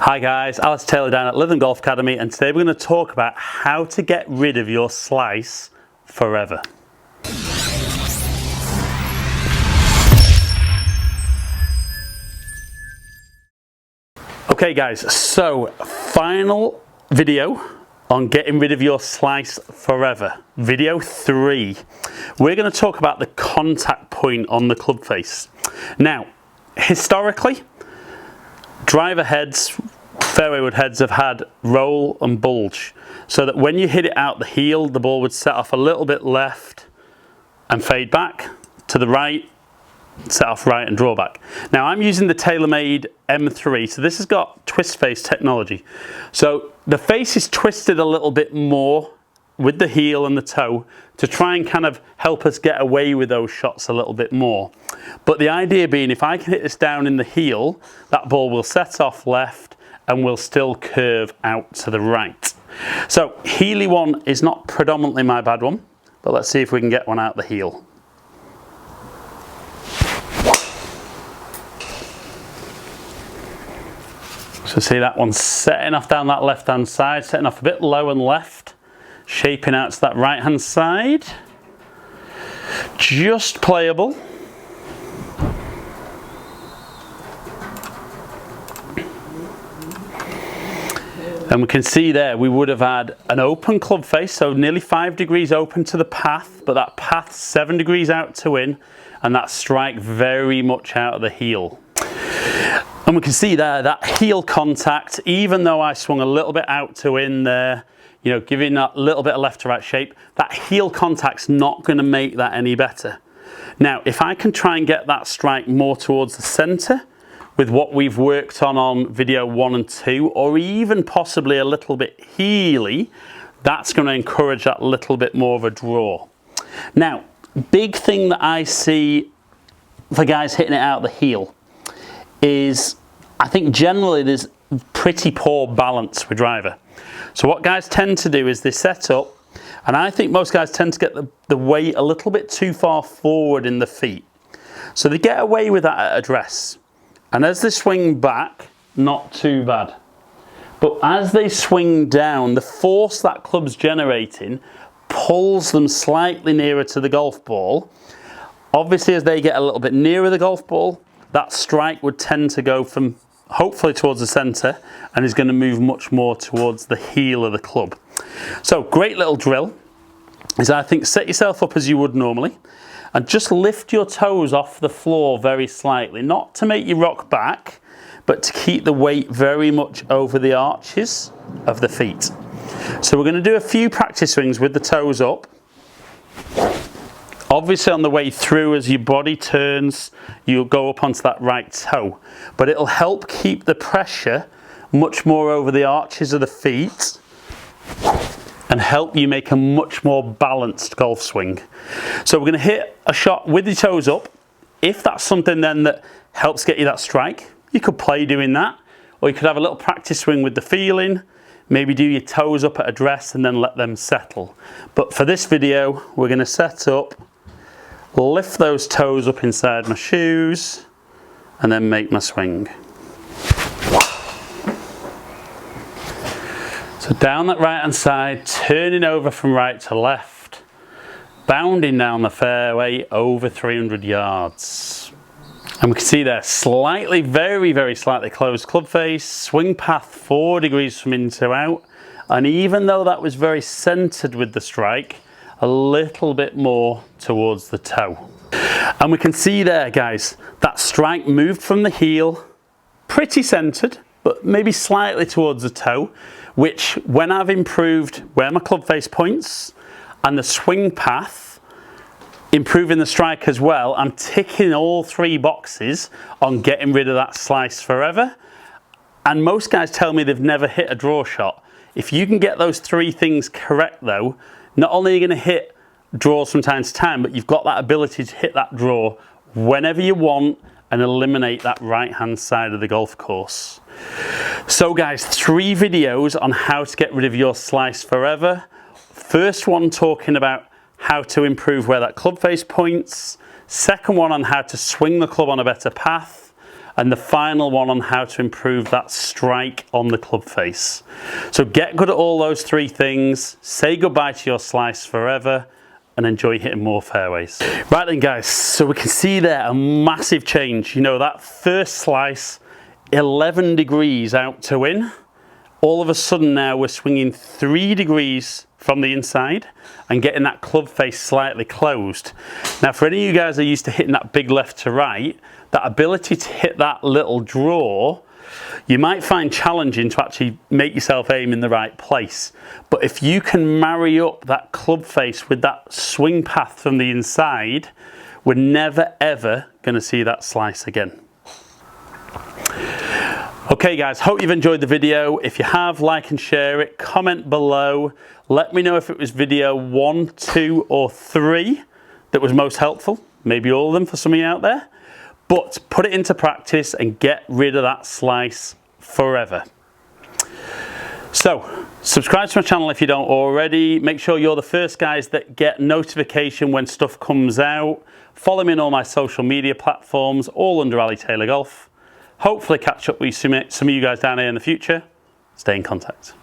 Hi guys, Alex Taylor down at Lytham Golf Academy, and today we're going to talk about how to get rid of your slice forever. Okay guys, so final video on getting rid of your slice forever. Video 3. We're going to talk about the contact point on the club face. Now, historically, driver heads, fairway wood heads have had roll and bulge, so that when you hit it out the heel, the ball would set off a little bit left and fade back to the right, set off right and draw back. Now I'm using the TaylorMade M3, so this has got twist face technology. So the face is twisted a little bit more with the heel and the toe to try and kind of help us get away with those shots a little bit more. But the idea being, if I can hit this down in the heel, that ball will set off left and will still curve out to the right. So Healy one is not predominantly my bad one, but let's see if we can get one out the heel. So see that one setting off down that left hand side, setting off a bit low and left, shaping out to that right hand side. Just playable. And we can see there we would have had an open club face, so nearly 5 degrees open to the path, but that path 7 degrees out to in, and that strike very much out of the heel. And we can see there that heel contact, even though I swung a little bit out to in there, you know, giving that little bit of left to right shape, that heel contact's not going to make that any better. Now, if I can try and get that strike more towards the center with what we've worked on video 1 and 2, or even possibly a little bit heely, that's going to encourage that little bit more of a draw. Now, big thing that I see for guys hitting it out the heel is, I think generally there's pretty poor balance with driver. So what guys tend to do is they set up, and I think most guys tend to get the weight a little bit too far forward in the feet. So they get away with that at address. And as they swing back, not too bad. But as they swing down, the force that club's generating pulls them slightly nearer to the golf ball. Obviously, as they get a little bit nearer the golf ball, that strike would tend to go from hopefully towards the center and is going to move much more towards the heel of the club. So great little drill is, I think, set yourself up as you would normally and just lift your toes off the floor very slightly, not to make you rock back, but to keep the weight very much over the arches of the feet. So we're going to do a few practice swings with the toes up. Obviously on the way through, as your body turns, you'll go up onto that right toe, but it'll help keep the pressure much more over the arches of the feet and help you make a much more balanced golf swing. So we're going to hit a shot with your toes up. If that's something then that helps get you that strike, you could play doing that, or you could have a little practice swing with the feeling, maybe do your toes up at address and then let them settle. But for this video, we're going to set up, lift those toes up inside my shoes, and then make my swing. So down that right hand side, turning over from right to left, bounding down the fairway over 300 yards. And we can see there, slightly, very, very slightly closed club face, swing path 4 degrees from in to out. And even though that was very centered with the strike, a little bit more towards the toe. And we can see there, guys, that strike moved from the heel, pretty centered, but maybe slightly towards the toe, which when I've improved where my club face points and the swing path, improving the strike as well, I'm ticking all 3 boxes on getting rid of that slice forever. And most guys tell me they've never hit a draw shot. If you can get those 3 things correct though, not only are you going to hit draws from time to time, but you've got that ability to hit that draw whenever you want and eliminate that right hand side of the golf course. So guys, 3 videos on how to get rid of your slice forever. First one talking about how to improve where that club face points. Second one on how to swing the club on a better path. and the final one on how to improve that strike on the club face. So get good at all those 3 things, say goodbye to your slice forever, and enjoy hitting more fairways. Right then guys, so we can see there a massive change. You know, that first slice, 11 degrees out to in. All of a sudden now we're swinging 3 degrees from the inside and getting that club face slightly closed. Now for any of you guys that are used to hitting that big left to right, that ability to hit that little draw, you might find challenging to actually make yourself aim in the right place. But if you can marry up that club face with that swing path from the inside, we're never ever going to see that slice again. Okay guys, hope you've enjoyed the video. If you have, like and share it, comment below. Let me know if it was video 1, 2 or 3 that was most helpful. Maybe all of them for some of you out there. But put it into practice and get rid of that slice forever. So, subscribe to my channel if you don't already. Make sure you're the first guys that get notification when stuff comes out. Follow me on all my social media platforms, all under Ali Taylor Golf. Hopefully catch up with some of you guys down here in the future. Stay in contact.